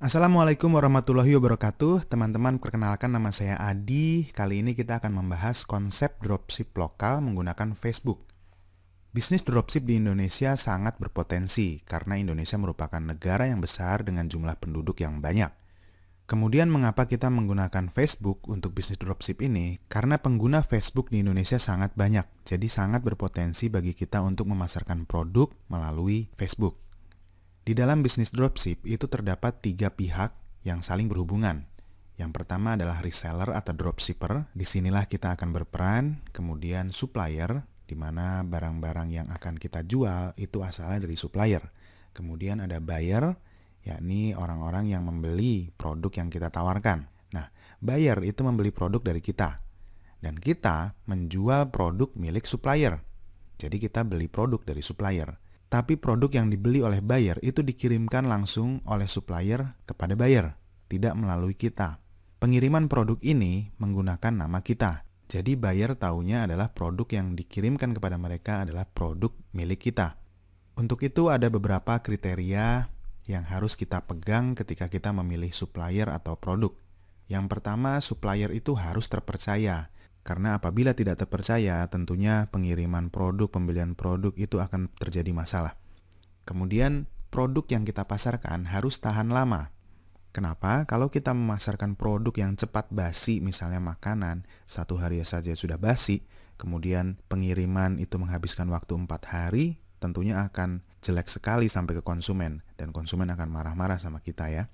Assalamualaikum warahmatullahi wabarakatuh. Teman-teman, perkenalkan nama saya Adi. Kali ini kita akan membahas konsep dropship lokal menggunakan Facebook. Bisnis dropship di Indonesia sangat berpotensi karena Indonesia merupakan negara yang besar dengan jumlah penduduk yang banyak. Kemudian mengapa kita menggunakan Facebook untuk bisnis dropship ini? Karena pengguna Facebook di Indonesia sangat banyak, jadi sangat berpotensi bagi kita untuk memasarkan produk melalui Facebook. Di dalam bisnis dropship itu terdapat 3 pihak yang saling berhubungan. Yang pertama adalah reseller atau dropshipper. Disinilah kita akan berperan. Kemudian supplier, di mana barang-barang yang akan kita jual itu asalnya dari supplier. Kemudian ada buyer, yakni orang-orang yang membeli produk yang kita tawarkan. Nah, buyer itu membeli produk dari kita. Dan kita menjual produk milik supplier. Jadi kita beli produk dari supplier. Tapi produk yang dibeli oleh buyer itu dikirimkan langsung oleh supplier kepada buyer, tidak melalui kita. Pengiriman produk ini menggunakan nama kita. Jadi buyer taunya adalah produk yang dikirimkan kepada mereka adalah produk milik kita. Untuk itu ada beberapa kriteria yang harus kita pegang ketika kita memilih supplier atau produk. Yang pertama, supplier itu harus terpercaya. Karena apabila tidak terpercaya, tentunya pengiriman produk, pembelian produk itu akan terjadi masalah. Kemudian, produk yang kita pasarkan harus tahan lama. Kenapa? Kalau kita memasarkan produk yang cepat basi, misalnya makanan, 1 hari saja sudah basi, kemudian pengiriman itu menghabiskan waktu 4 hari, tentunya akan jelek sekali sampai ke konsumen, dan konsumen akan marah-marah sama kita ya.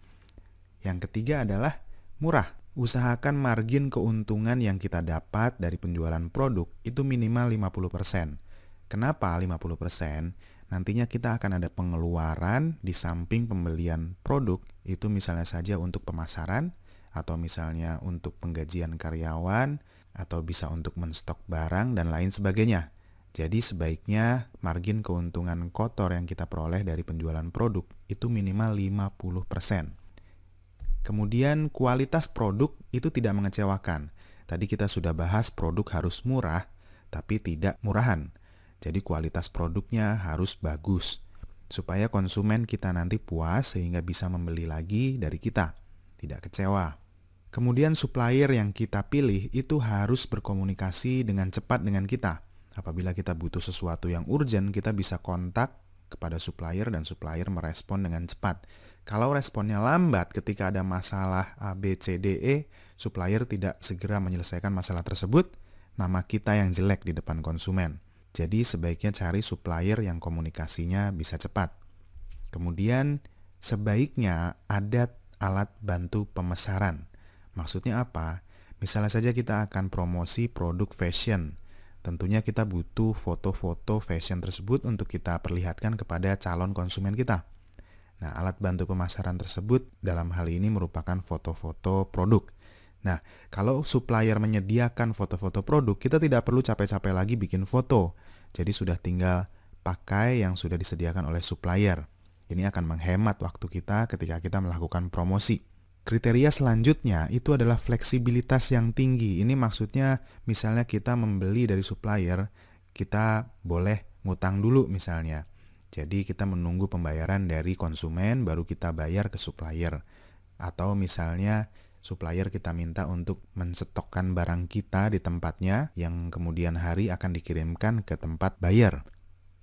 Yang ketiga adalah murah. Usahakan margin keuntungan yang kita dapat dari penjualan produk itu minimal 50%. Kenapa 50%? Nantinya kita akan ada pengeluaran di samping pembelian produk, itu misalnya saja untuk pemasaran, atau misalnya untuk penggajian karyawan, atau bisa untuk menstok barang, dan lain sebagainya. Jadi sebaiknya margin keuntungan kotor yang kita peroleh dari penjualan produk itu minimal 50%. Kemudian kualitas produk itu tidak mengecewakan. Tadi kita sudah bahas produk harus murah, tapi tidak murahan. Jadi kualitas produknya harus bagus, supaya konsumen kita nanti puas sehingga bisa membeli lagi dari kita, tidak kecewa. Kemudian supplier yang kita pilih itu harus berkomunikasi dengan cepat dengan kita. Apabila kita butuh sesuatu yang urgent, kita bisa kontak kepada supplier dan supplier merespon dengan cepat. Kalau responnya lambat ketika ada masalah A, B, C, D, E, supplier tidak segera menyelesaikan masalah tersebut, nama kita yang jelek di depan konsumen. Jadi sebaiknya cari supplier yang komunikasinya bisa cepat. Kemudian sebaiknya ada alat bantu pemesaran. Maksudnya apa? Misalnya saja kita akan promosi produk fashion. Tentunya kita butuh foto-foto fashion tersebut untuk kita perlihatkan kepada calon konsumen kita. Nah, alat bantu pemasaran tersebut dalam hal ini merupakan foto-foto produk. Nah, kalau supplier menyediakan foto-foto produk, kita tidak perlu capek-capek lagi bikin foto. Jadi sudah tinggal pakai yang sudah disediakan oleh supplier. Ini akan menghemat waktu kita ketika kita melakukan promosi. Kriteria selanjutnya itu adalah fleksibilitas yang tinggi. Ini maksudnya misalnya kita membeli dari supplier, kita boleh ngutang dulu misalnya. Jadi kita menunggu pembayaran dari konsumen baru kita bayar ke supplier. Atau misalnya supplier kita minta untuk menstokkan barang kita di tempatnya yang kemudian hari akan dikirimkan ke tempat buyer.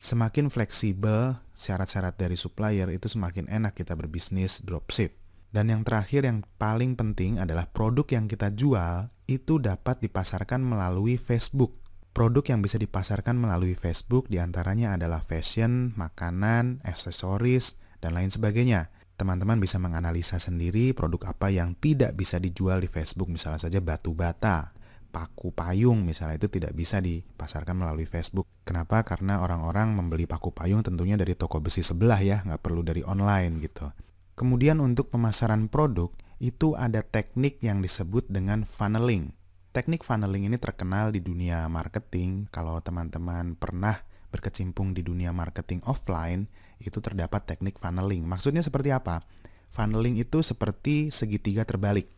Semakin fleksibel syarat-syarat dari supplier itu semakin enak kita berbisnis dropship. Dan yang terakhir yang paling penting adalah produk yang kita jual itu dapat dipasarkan melalui Facebook. Produk yang bisa dipasarkan melalui Facebook diantaranya adalah fashion, makanan, aksesoris, dan lain sebagainya. Teman-teman bisa menganalisa sendiri produk apa yang tidak bisa dijual di Facebook. Misalnya saja batu bata, paku payung misalnya itu tidak bisa dipasarkan melalui Facebook. Kenapa? Karena orang-orang membeli paku payung tentunya dari toko besi sebelah ya, nggak perlu dari online gitu. Kemudian untuk pemasaran produk, itu ada teknik yang disebut dengan funneling. Teknik funneling ini terkenal di dunia marketing. Kalau teman-teman pernah berkecimpung di dunia marketing offline, itu terdapat teknik funneling. Maksudnya seperti apa? Funneling itu seperti segitiga terbalik,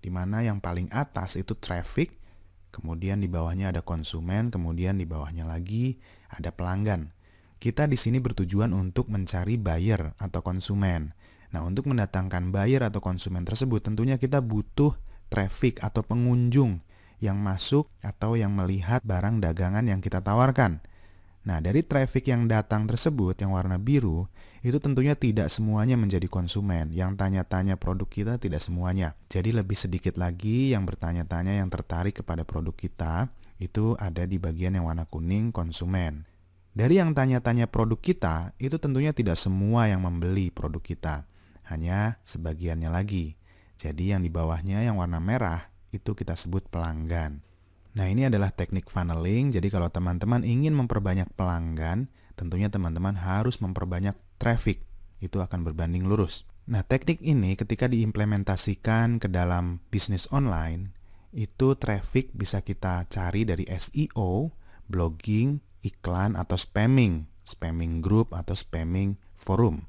di mana yang paling atas itu traffic, kemudian di bawahnya ada konsumen, kemudian di bawahnya lagi ada pelanggan. Kita di sini bertujuan untuk mencari buyer atau konsumen. Nah, untuk mendatangkan buyer atau konsumen tersebut, tentunya kita butuh traffic atau pengunjung yang masuk atau yang melihat barang dagangan yang kita tawarkan. Nah, dari traffic yang datang tersebut, yang warna biru, itu tentunya tidak semuanya menjadi konsumen. Yang tanya-tanya produk kita tidak semuanya. Jadi lebih sedikit lagi yang bertanya-tanya yang tertarik kepada produk kita, itu ada di bagian yang warna kuning, konsumen. Dari yang tanya-tanya produk kita, itu tentunya tidak semua yang membeli produk kita. Hanya sebagiannya lagi. Jadi yang di bawahnya yang warna merah, itu kita sebut pelanggan. Nah, ini adalah teknik funneling. Jadi kalau teman-teman ingin memperbanyak pelanggan, tentunya teman-teman harus memperbanyak traffic. Itu akan berbanding lurus. Nah, teknik ini ketika diimplementasikan ke dalam bisnis online, itu traffic bisa kita cari dari SEO, blogging, iklan, atau spamming. Spamming group atau spamming forum.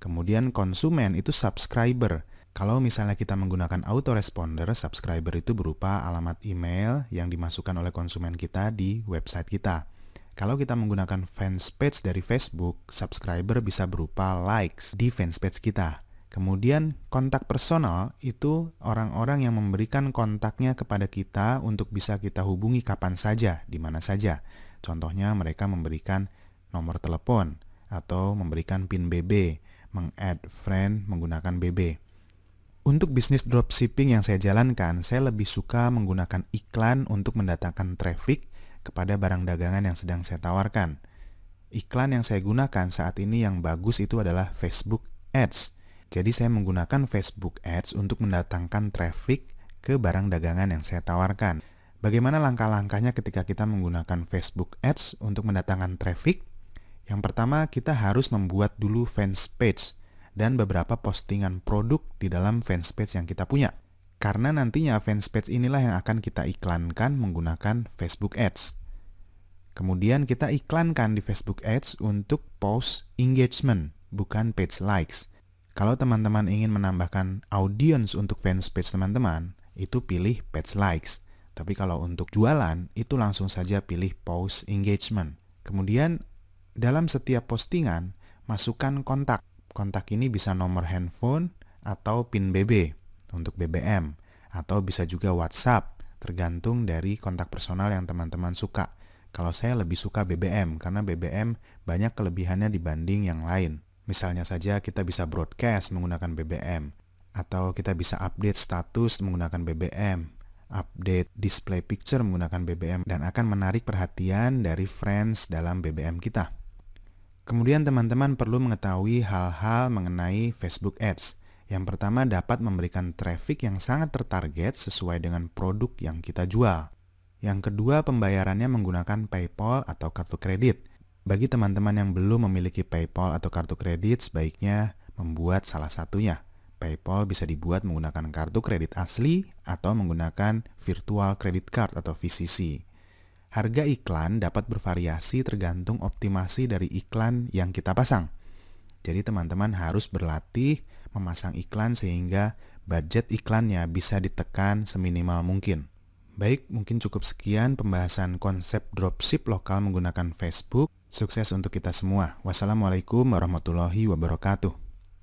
Kemudian konsumen itu subscriber. Kalau misalnya kita menggunakan autoresponder, subscriber itu berupa alamat email yang dimasukkan oleh konsumen kita di website kita. Kalau kita menggunakan fanspage dari Facebook, subscriber bisa berupa likes di fanspage kita. Kemudian kontak personal itu orang-orang yang memberikan kontaknya kepada kita untuk bisa kita hubungi kapan saja, di mana saja. Contohnya mereka memberikan nomor telepon atau memberikan PIN BB, meng-add friend menggunakan BB. Untuk bisnis dropshipping yang saya jalankan, saya lebih suka menggunakan iklan untuk mendatangkan traffic kepada barang dagangan yang sedang saya tawarkan. Iklan yang saya gunakan saat ini yang bagus itu adalah Facebook Ads. Jadi saya menggunakan Facebook Ads untuk mendatangkan traffic ke barang dagangan yang saya tawarkan. Bagaimana langkah-langkahnya ketika kita menggunakan Facebook Ads untuk mendatangkan traffic? Yang pertama, kita harus membuat dulu fanspage dan beberapa postingan produk di dalam fanspage yang kita punya. Karena nantinya fanspage inilah yang akan kita iklankan menggunakan Facebook Ads. Kemudian kita iklankan di Facebook Ads untuk post engagement, bukan page likes. Kalau teman-teman ingin menambahkan audience untuk fanspage teman-teman, itu pilih page likes. Tapi kalau untuk jualan, itu langsung saja pilih post engagement. Kemudian dalam setiap postingan, masukkan kontak. Kontak ini bisa nomor handphone atau PIN BB untuk BBM, atau bisa juga WhatsApp, tergantung dari kontak personal yang teman-teman suka. Kalau saya lebih suka BBM, karena BBM banyak kelebihannya dibanding yang lain. Misalnya saja kita bisa broadcast menggunakan BBM, atau kita bisa update status menggunakan BBM, update display picture menggunakan BBM, dan akan menarik perhatian dari friends dalam BBM kita. Kemudian teman-teman perlu mengetahui hal-hal mengenai Facebook Ads. Yang pertama, dapat memberikan traffic yang sangat tertarget sesuai dengan produk yang kita jual. Yang kedua, pembayarannya menggunakan PayPal atau kartu kredit. Bagi teman-teman yang belum memiliki PayPal atau kartu kredit, sebaiknya membuat salah satunya. PayPal bisa dibuat menggunakan kartu kredit asli atau menggunakan virtual credit card atau VCC. Harga iklan dapat bervariasi tergantung optimasi dari iklan yang kita pasang. Jadi teman-teman harus berlatih memasang iklan sehingga budget iklannya bisa ditekan seminimal mungkin. Baik, mungkin cukup sekian pembahasan konsep dropship lokal menggunakan Facebook. Sukses untuk kita semua. Wassalamualaikum warahmatullahi wabarakatuh.